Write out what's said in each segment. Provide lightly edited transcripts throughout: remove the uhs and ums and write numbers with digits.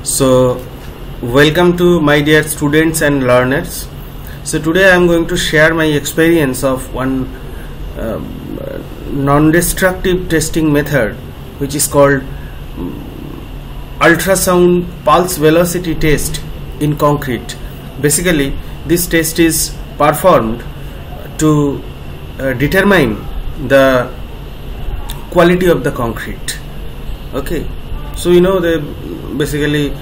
So welcome to my dear students and learners. So today I am going to share my experience of one non-destructive testing method which is called ultrasound pulse velocity test in concrete. Basically this test is performed to determine the quality of the concrete. Okay, so you know the basically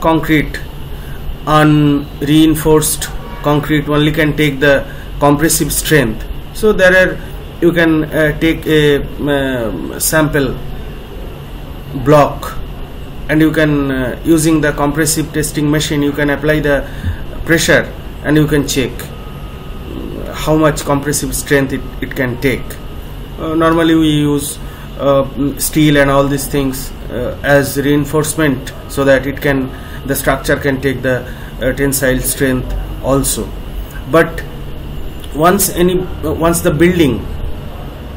concrete, unreinforced concrete only can take the compressive strength. So there are, you can take a sample block and you can using the compressive testing machine you can apply the pressure and you can check how much compressive strength it can take. Normally we use steel and all these things as reinforcement so that the structure can take the tensile strength also. But once the building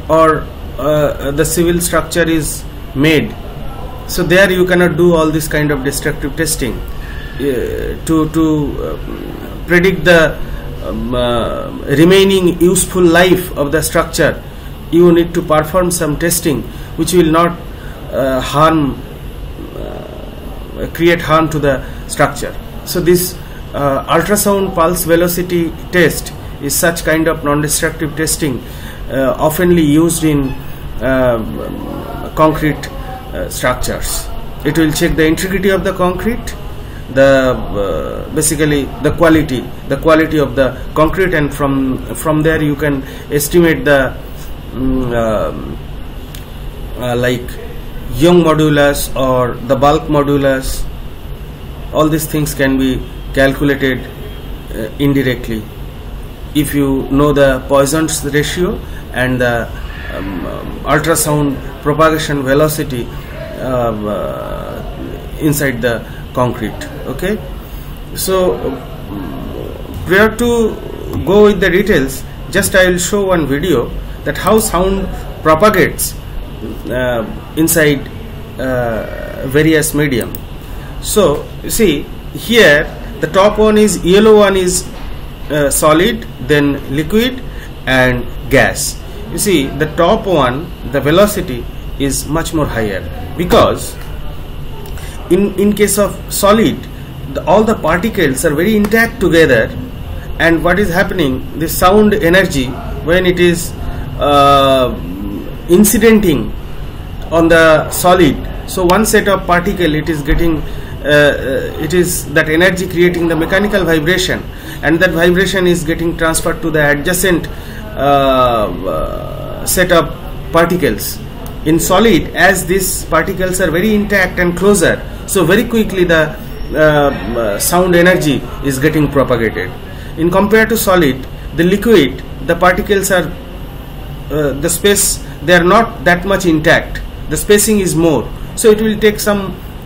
or the civil structure is made, so there you cannot do all this kind of destructive testing to predict the remaining useful life of the structure. You need to perform some testing which will not create harm to the structure. So this ultrasound pulse velocity test is such kind of non-destructive testing oftenly used in concrete structures. It will check the integrity of the concrete, basically the quality of the concrete, and from there you can estimate the like young modulus or the bulk modulus. All these things can be calculated indirectly if you know the Poisson's ratio and the ultrasound propagation velocity inside the concrete. Okay, so prior to go with the details, just I will show one video that how sound propagates inside various medium. So you see here the top one is yellow, one is solid, then liquid and gas. You see the top one, the velocity is much more higher because in case of solid all the particles are very intact together, and what is happening, the sound energy when it is incidenting on the solid, so one set of particle it is getting it is that energy creating the mechanical vibration, and that vibration is getting transferred to the adjacent set of particles. In solid, as these particles are very intact and closer, so very quickly the sound energy is getting propagated. In compared to solid, the liquid, the particles are the space, they are not that much intact, the spacing is more, so it will take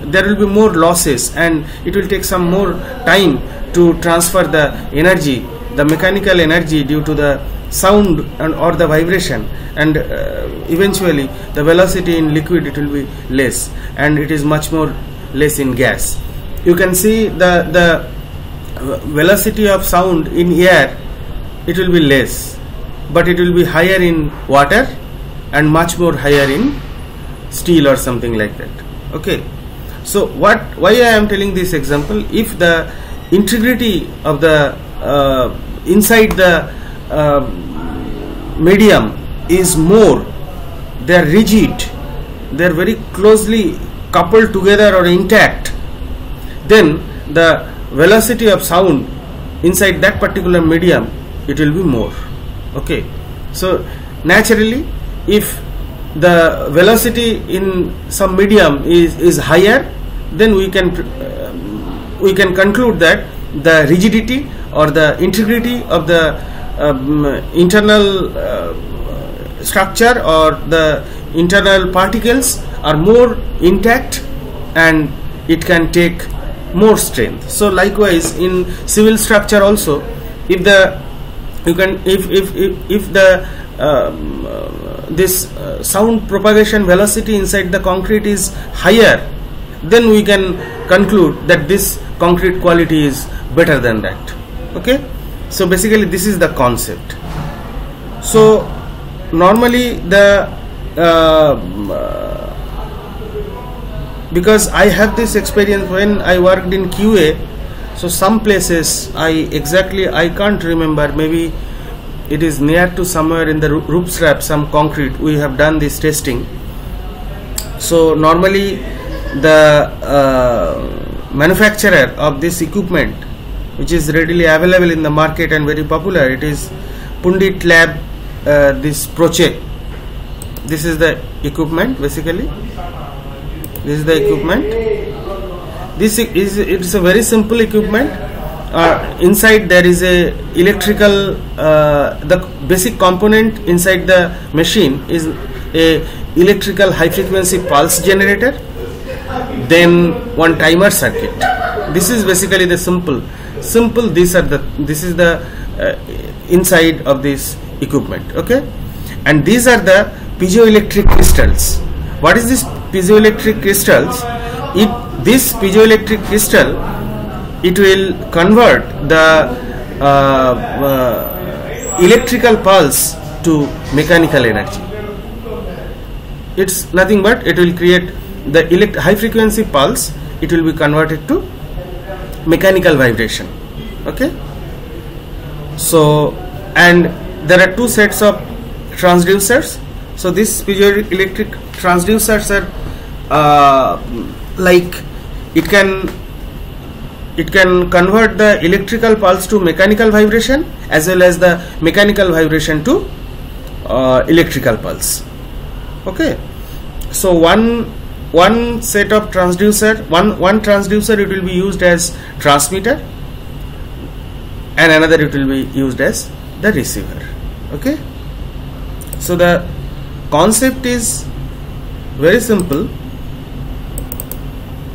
there will be more losses and it will take some more time to transfer the energy, the mechanical energy due to the sound or the vibration, and eventually the velocity in liquid it will be less and it is much more less in gas. You can see the velocity of sound in air, it will be less, but it will be higher in water and much more higher in steel or something like that. Okay, so why I am telling this example, if the integrity of the inside the medium is more, they are rigid, they are very closely coupled together or intact, then the velocity of sound inside that particular medium it will be more. Okay, so naturally if the velocity in some medium is higher, then we can conclude that the rigidity or the integrity of the internal structure or the internal particles are more intact and it can take more strength. So likewise in civil structure also, if the this sound propagation velocity inside the concrete is higher, then we can conclude that this concrete quality is better than that. Okay, so basically this is the concept. So normally the because I have this experience when I worked in QA, so some places I can't remember, maybe it is near to somewhere in the roof slab, some concrete, we have done this testing. So normally the manufacturer of this equipment, which is readily available in the market and very popular, it is Pundit Lab, this Proche. This is the equipment basically. This is the equipment. It's a very simple equipment. Inside there is a electrical, the basic component inside the machine is a electrical high frequency pulse generator, then one timer circuit. This is basically the simple. This is the inside of this equipment. Okay, and these are the piezoelectric crystals. What is this piezoelectric crystals? This piezoelectric crystal, it will convert the electrical pulse to mechanical energy. It's nothing but it will create the high frequency pulse, it will be converted to mechanical vibration. Okay, so and there are two sets of transducers. So these piezoelectric transducers are like it can convert the electrical pulse to mechanical vibration as well as the mechanical vibration to electrical pulse. Okay, so one set of transducer, one transducer, it will be used as transmitter, and another it will be used as the receiver. Okay, so the concept is very simple.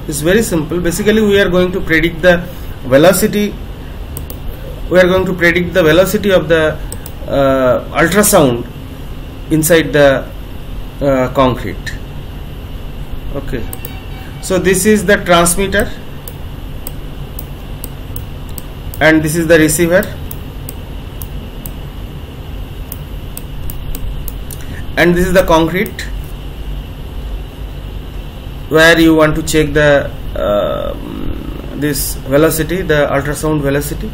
It's very simple. Basically we are going to predict the velocity, of the ultrasound inside the concrete. Okay, so this is the transmitter and this is the receiver, and this is the concrete where you want to check the this velocity, the ultrasound velocity.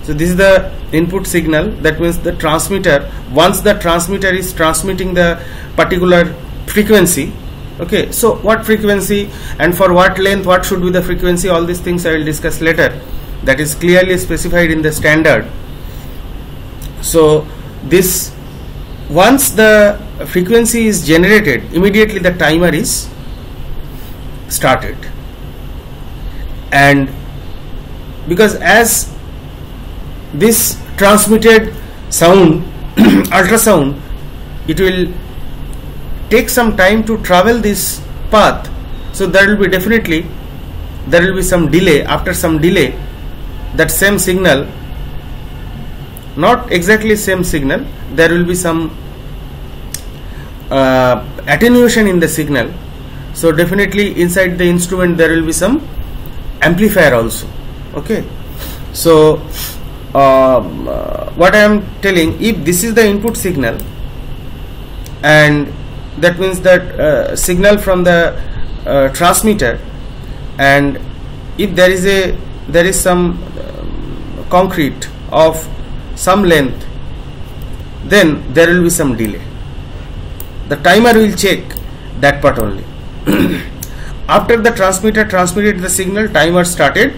So this is the input signal. That means the transmitter, once the transmitter is transmitting the particular frequency. Okay, so what frequency and for what length, what should be the frequency, all these things I will discuss later. That is clearly specified in the standard. So this, once the frequency is generated, immediately the timer is started, and because as this transmitted sound ultrasound, it will take some time to travel this path, so there will be some delay. After some delay, that same signal, not exactly same signal, there will be some attenuation in the signal. So definitely inside the instrument there will be some amplifier also. Okay, so what I am telling, if this is the input signal, and that means that signal from the transmitter, and if there is some concrete of some length, then there will be some delay. The timer will check that part only. After the transmitter transmitted the signal, timer started,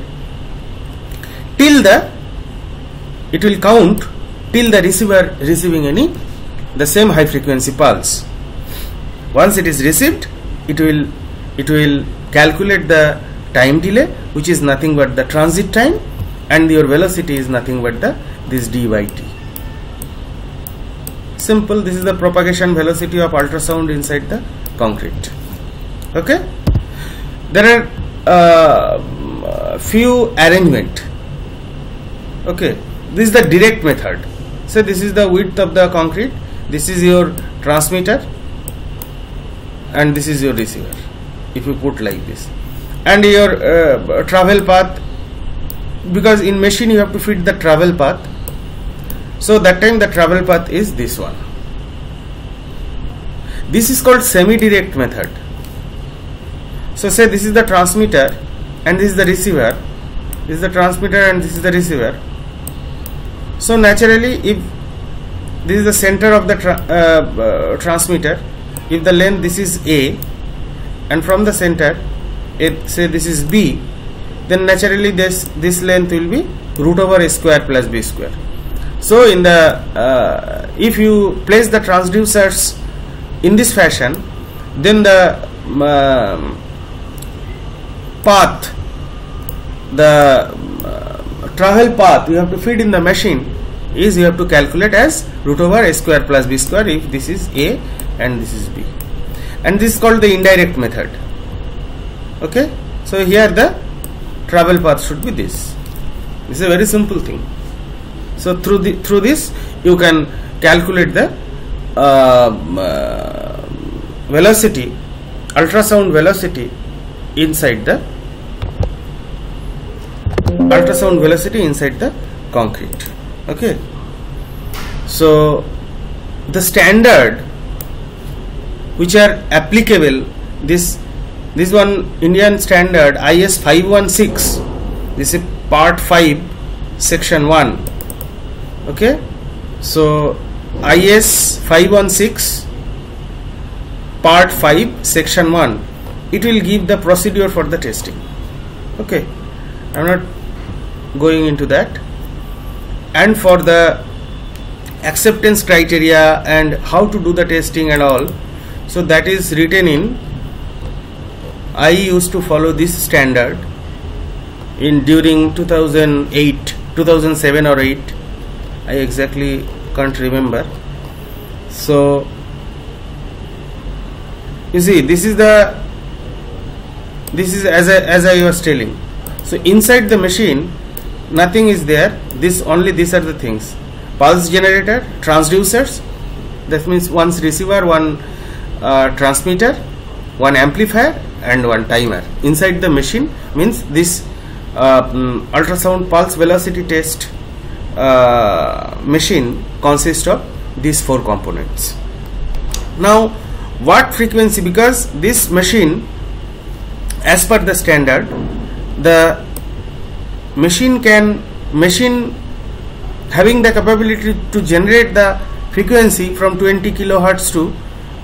till it will count till the receiver receiving the same high frequency pulse. Once it is received, it will calculate the time delay, which is nothing but the transit time, and your velocity is nothing but this d by t. Simple. This is the propagation velocity of ultrasound inside the concrete. Okay, there are few arrangement. Okay, this is the direct method. So this is the width of the concrete, this is your transmitter, and this is your receiver, if you put like this. And your travel path, because in machine you have to fit the travel path, so that time the travel path is this one. This is called semi-direct method. So say this is the transmitter and this is the receiver, this is the transmitter and this is the receiver. So naturally, if this is the center of the transmitter, if the length this is A and from the center say this is B, then naturally this length will be root over A square plus B square. So in the if you place the transducers in this fashion, then the path, the travel path you have to feed in the machine is, you have to calculate as root over A square plus B square if this is A and this is B, and this is called the indirect method. Okay, so here the travel path should be this. This is a very simple thing. So through this you can calculate the velocity, ultrasound velocity inside the concrete. Okay, so the standard which are applicable, this one Indian standard IS 516, this is part 5 section 1. Okay, so IS 516 part 5 section 1, it will give the procedure for the testing. Okay, I am not going into that. And for the acceptance criteria and how to do the testing and all, so that is written in, I used to follow this standard during 2007 or 8, I exactly can't remember. So you see, this is as I was telling. So inside the machine nothing is there, these are the things: pulse generator, transducers, that means one receiver, one transmitter, one amplifier and one timer. Inside the machine means this ultrasound pulse velocity test machine consists of these 4 components. Now what frequency, because this machine, as per the standard, the machine having the capability to generate the frequency from 20 kilohertz to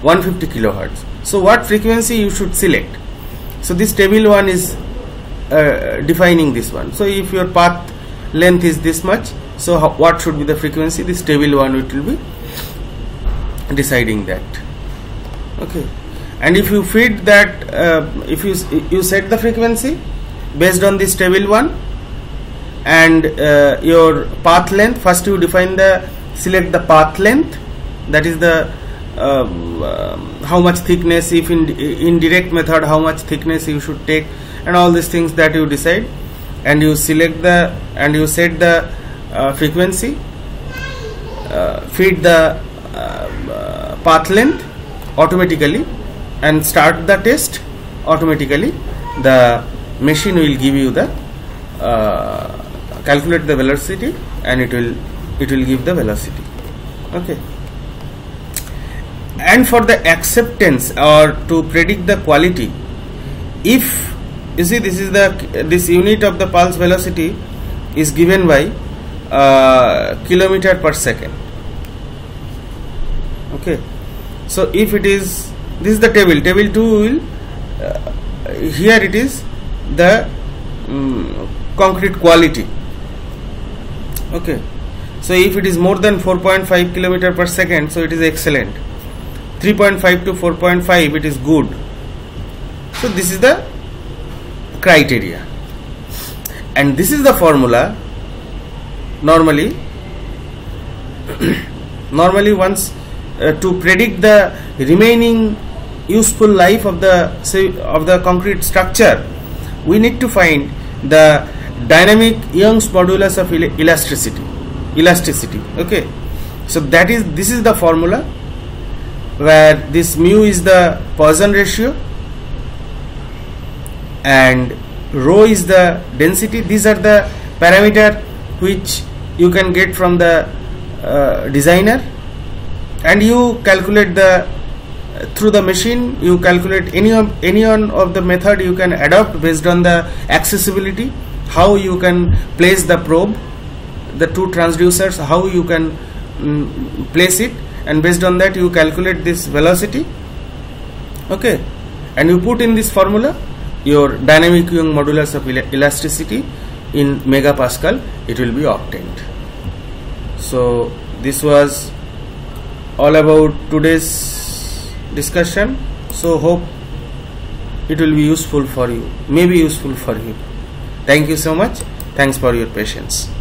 150 kilohertz. So what frequency you should select? So this table 1 is defining this one. So if your path length is this much, so what should be the frequency? This table 1 it will be deciding that. Okay, and if you feed that, if you set the frequency based on this table 1 and your path length, first you select the path length, that is the how much thickness, if in direct method how much thickness you should take, and all these things that you decide, and you select and you set the frequency, feed the path length automatically and start the test. Automatically the machine will give you the calculate the velocity, and it will give the velocity. Okay, and for the acceptance or to predict the quality, if you see, this unit of the pulse velocity is given by kilometer per second. Okay, so if it is, this is the table 2 will here it is the concrete quality. Okay, so if it is more than 4.5 kilometer per second, so it is excellent. 3.5 to 4.5 it is good. So this is the criteria, and this is the formula. Normally once to predict the remaining useful life of the concrete structure, we need to find the dynamic Young's modulus of elasticity. Okay, so this is the formula, where this mu is the Poisson ratio and rho is the density. These are the parameter which you can get from the designer, and you calculate the through the machine. You calculate any one of the method you can adopt based on the accessibility, how you can place the probe, the two transducers, how you can place it, and based on that you calculate this velocity. Okay, and you put in this formula your dynamic Young modulus of elasticity in megapascal. It will be obtained. So this was all about today's discussion. So hope it will be useful for you, maybe useful for you. Thank you so much. Thanks for your patience.